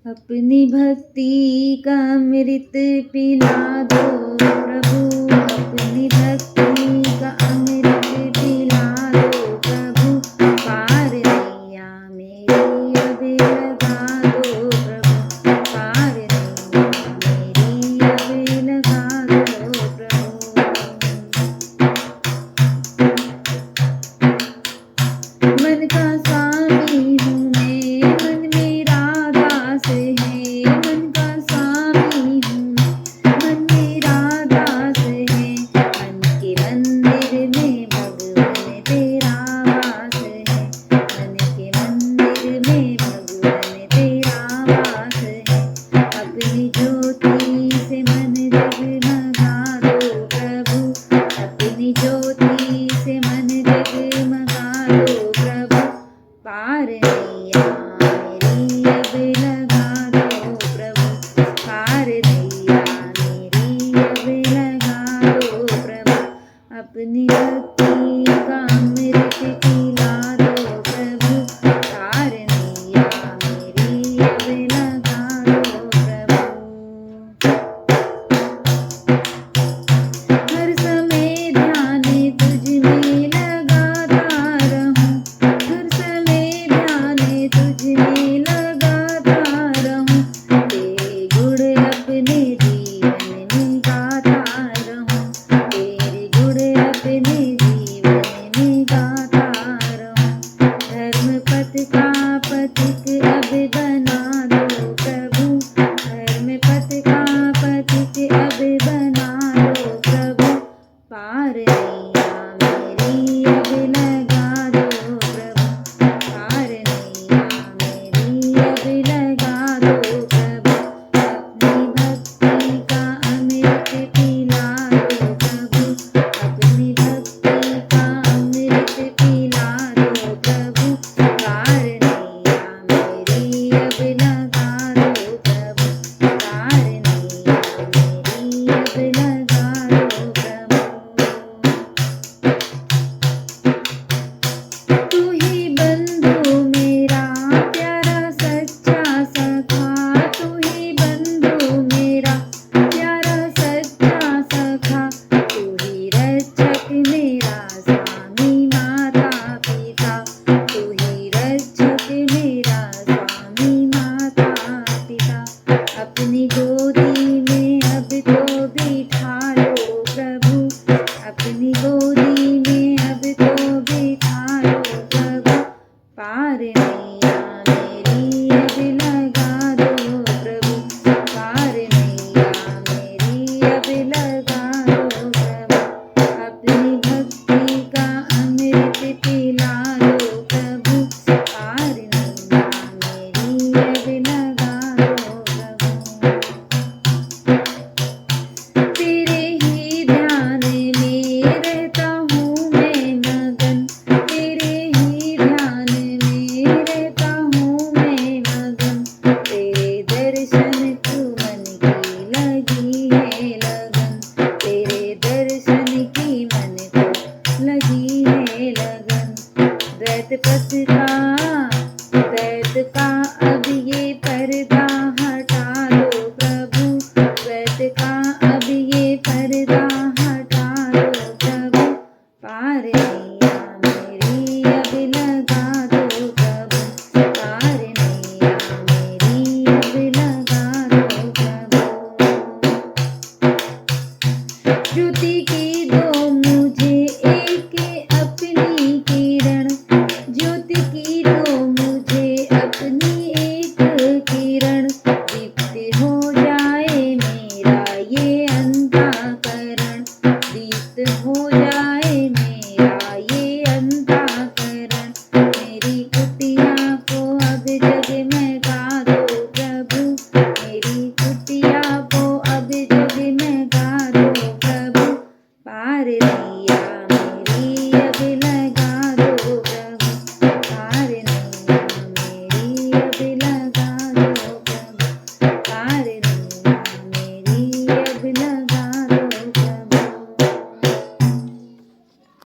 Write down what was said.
अपनी भक्ति का अमृत पिला दो प्रभु, अपनी भक्ति का अमृत पिला दो प्रभु, पार नैया मेरी अब लगा दो प्रभु, पार नैया मेरी अब लगा दो प्रभु। मन का स्वामी हूँ मैं, मन मेरा दास है, मन का स्वामी हूँ, मन मेरा दास है, मन के मंदिर में भगवान तेरा वास है, मन के मंदिर में भगवान तेरा वास है। अपनी ज्योति से मन जगमगा दो प्रभु, अपनी ज्योति से मन जगमगा दो प्रभु, पार नैया मेरी अब लगा दो प्रभु, पार नैया मेरी अब लगा दो प्रभु, अपनी भक्ति का अमृत पिला दो प्रभु, पार नैया मेरी अब लगा दो प्रभु। हर समय ध्यान तुझ में लगाता रहूं, हर समय ध्यान तुझ में लगाता रहूं, तेरे गुण अपने जीवन में गाता रहूं, तेरे गुण अपने जीवन में गाता रहूं। धर्म पथ का पथिक अब बना